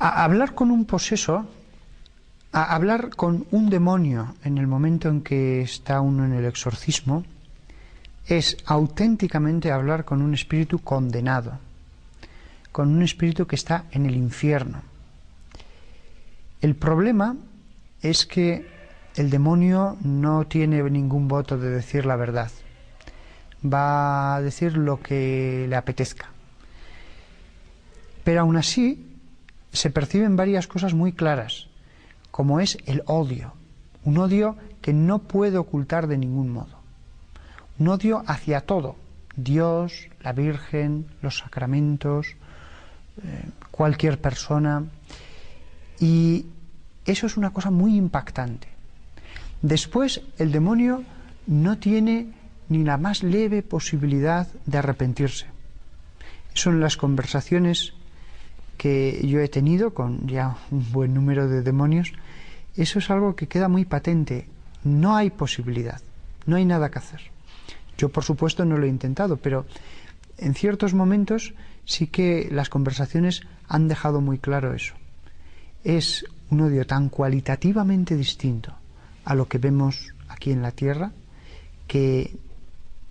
Hablar con un poseso, hablar con un demonio en el momento en que está uno en el exorcismo, es auténticamente hablar con un espíritu condenado, con un espíritu que está en el infierno. El problema es que el demonio no tiene ningún voto de decir la verdad. Va a decir lo que le apetezca. Pero aún así se perciben varias cosas muy claras, como es el odio, un odio que no puede ocultar de ningún modo, un odio hacia todo, Dios, la Virgen, los sacramentos, cualquier persona, y eso es una cosa muy impactante. Después, el demonio no tiene ni la más leve posibilidad de arrepentirse. Son las conversaciones que yo he tenido con ya un buen número de demonios. Eso es algo que queda muy patente. No hay posibilidad, no hay nada que hacer. Yo, por supuesto, no lo he intentado, pero en ciertos momentos sí que las conversaciones han dejado muy claro eso. Es un odio tan cualitativamente distinto a lo que vemos aquí en la tierra que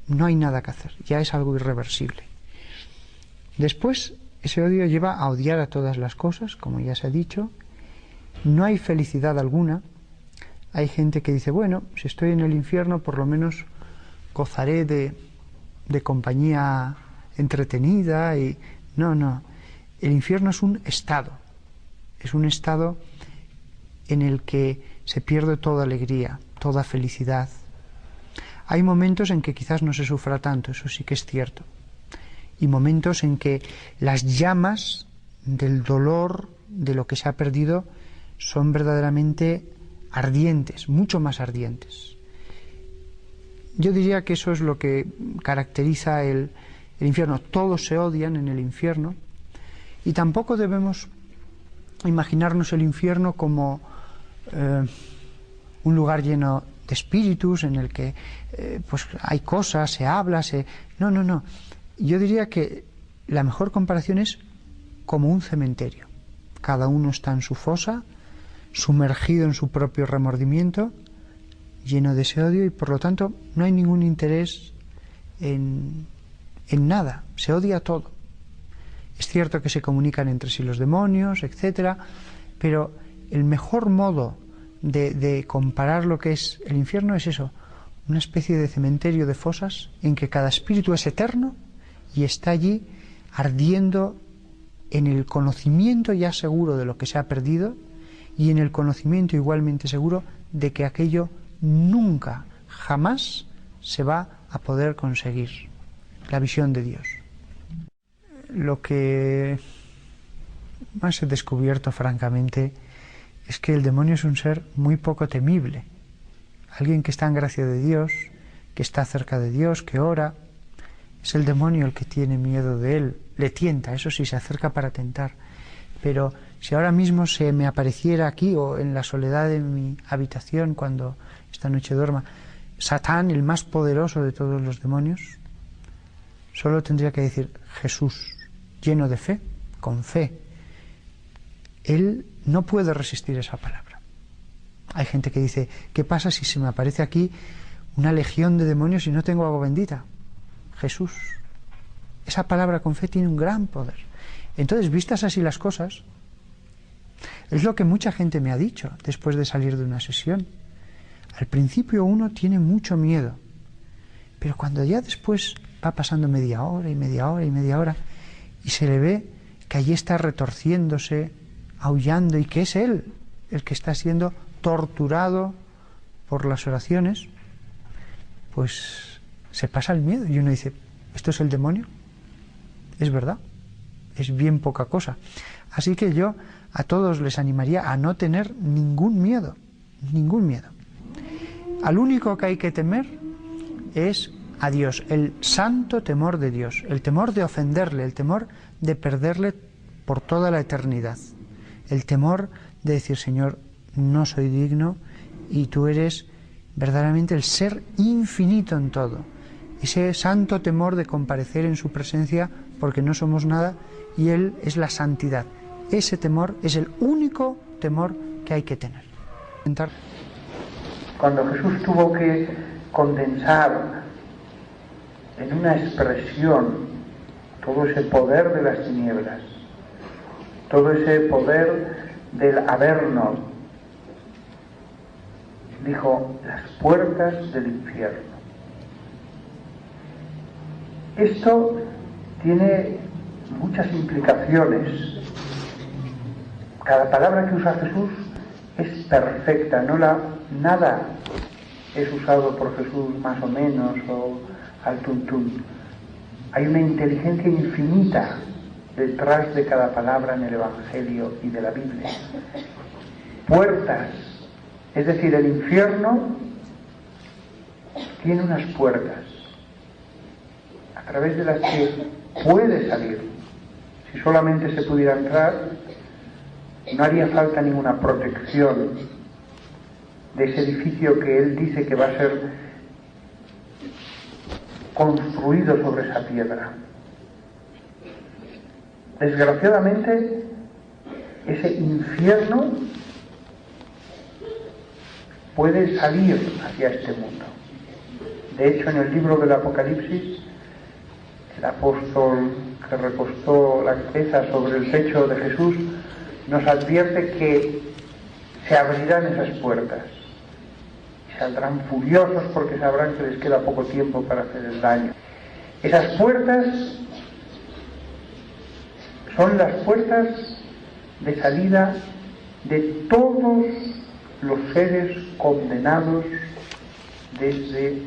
no hay nada que hacer, ya es algo irreversible. Después, ese odio lleva a odiar a todas las cosas, como ya se ha dicho. No hay felicidad alguna. Hay gente que dice, bueno, si estoy en el infierno, por lo menos gozaré de compañía entretenida. Y no. El infierno es un estado en el que se pierde toda alegría, toda felicidad. Hay momentos en que quizás no se sufra tanto, eso sí que es cierto. Y momentos en que las llamas del dolor, de lo que se ha perdido, son verdaderamente ardientes, mucho más ardientes. Yo diría que eso es lo que caracteriza el infierno. Todos se odian en el infierno, y tampoco debemos imaginarnos el infierno como un lugar lleno de espíritus en el que pues hay cosas, se habla, No. Yo diría que la mejor comparación es como un cementerio. Cada uno está en su fosa, sumergido en su propio remordimiento, lleno de ese odio, y por lo tanto no hay ningún interés en nada. Se odia todo. Es cierto que se comunican entre sí los demonios, etcétera, pero el mejor modo de comparar lo que es el infierno es eso, una especie de cementerio de fosas en que cada espíritu es eterno y está allí ardiendo en el conocimiento ya seguro de lo que se ha perdido y en el conocimiento igualmente seguro de que aquello nunca, jamás se va a poder conseguir. La visión de Dios. Lo que más he descubierto, francamente, es que el demonio es un ser muy poco temible. Alguien que está en gracia de Dios, que está cerca de Dios, que ora. Es el demonio el que tiene miedo de él, le tienta, eso sí, se acerca para tentar. Pero si ahora mismo se me apareciera aquí o en la soledad de mi habitación cuando esta noche duerma, Satán, el más poderoso de todos los demonios, solo tendría que decir Jesús, lleno de fe, con fe. Él no puede resistir esa palabra. Hay gente que dice, ¿qué pasa si se me aparece aquí una legión de demonios y no tengo agua bendita? Jesús. Esa palabra con fe tiene un gran poder. Entonces, vistas así las cosas, es lo que mucha gente me ha dicho después de salir de una sesión. Al principio uno tiene mucho miedo, pero cuando ya después va pasando media hora y se le ve que allí está retorciéndose, aullando, y que es él el que está siendo torturado por las oraciones, pues se pasa el miedo y uno dice, ¿esto es el demonio? Es verdad, es bien poca cosa. Así que yo a todos les animaría a no tener ningún miedo. Al único que hay que temer es a Dios, el santo temor de Dios, el temor de ofenderle, el temor de perderle por toda la eternidad, el temor de decir, Señor, no soy digno y tú eres verdaderamente el ser infinito en todo. Ese santo temor de comparecer en su presencia porque no somos nada y Él es la santidad. Ese temor es el único temor que hay que tener. Cuando Jesús tuvo que condensar en una expresión todo ese poder de las tinieblas, todo ese poder del Averno, dijo, las puertas del infierno. Esto tiene muchas implicaciones. Cada palabra que usa Jesús es perfecta, nada es usado por Jesús más o menos o al tuntún. Hay una inteligencia infinita detrás de cada palabra en el Evangelio y de la Biblia. Puertas, es decir, el infierno tiene unas puertas a través de las que puede salir. Si solamente se pudiera entrar, no haría falta ninguna protección de ese edificio que él dice que va a ser construido sobre esa piedra. Desgraciadamente, ese infierno puede salir hacia este mundo. De hecho, en el libro del Apocalipsis, el apóstol que recostó la cabeza sobre el pecho de Jesús nos advierte que se abrirán esas puertas y saldrán furiosos porque sabrán que les queda poco tiempo para hacer el daño. Esas puertas son las puertas de salida de todos los seres condenados desde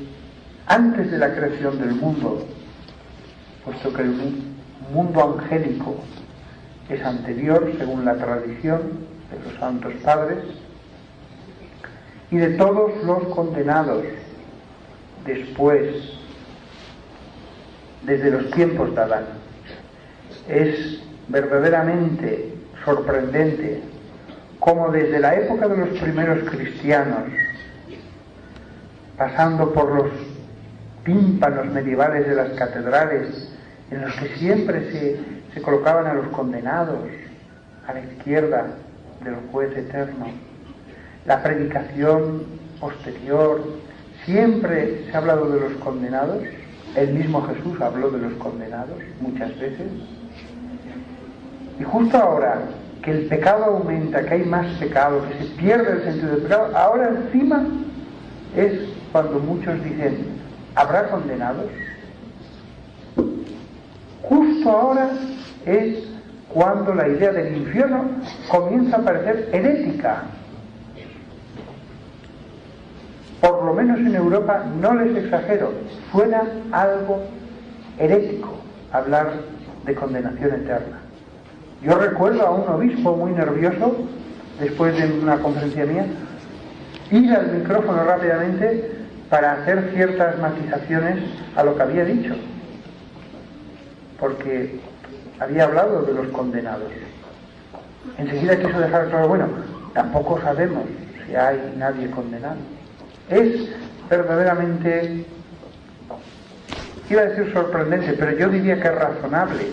antes de la creación del mundo, puesto que el mundo angélico es anterior, según la tradición de los santos padres, y de todos los condenados después, desde los tiempos de Adán. Es verdaderamente sorprendente cómo desde la época de los primeros cristianos, pasando por los tímpanos medievales de las catedrales, en los que siempre se colocaban a los condenados a la izquierda del juez eterno, la predicación posterior, siempre se ha hablado de los condenados. El mismo Jesús habló de los condenados muchas veces. Y justo ahora que el pecado aumenta, que hay más pecado, que se pierde el sentido del pecado, ahora encima es cuando muchos dicen, ¿habrá condenados? Justo ahora es cuando la idea del infierno comienza a parecer herética. Por lo menos en Europa, no les exagero, suena algo herético hablar de condenación eterna. Yo recuerdo a un obispo muy nervioso, después de una conferencia mía, ir al micrófono rápidamente para hacer ciertas matizaciones a lo que había dicho, porque había hablado de los condenados. Enseguida quiso dejar claro, bueno, tampoco sabemos si hay nadie condenado. Es verdaderamente, iba a decir sorprendente, pero yo diría que es razonable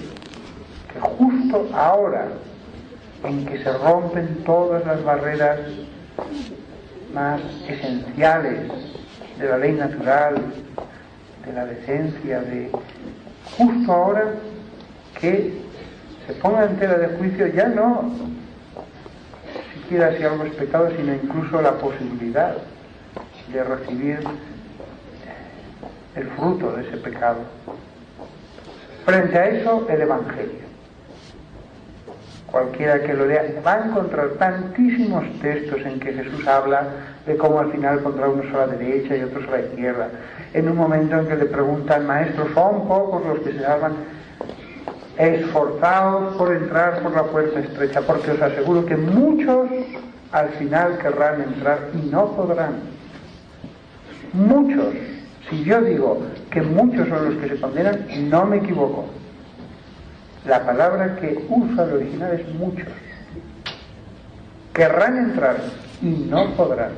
que justo ahora en que se rompen todas las barreras más esenciales de la ley natural, de la decencia, justo ahora que se ponga en tela de juicio ya no siquiera si algo es pecado, sino incluso la posibilidad de recibir el fruto de ese pecado. Frente a eso, el Evangelio. Cualquiera que lo lea va a encontrar tantísimos textos en que Jesús habla de cómo al final pondrá unos a la derecha y otros a la izquierda. En un momento en que le preguntan, maestro, ¿son pocos los que se salvan? Esforzaos por entrar por la puerta estrecha, porque os aseguro que muchos al final querrán entrar y no podrán. Muchos. Si yo digo que muchos son los que se condenan, no me equivoco. La palabra que usa el original es muchos. Querrán entrar y no podrán.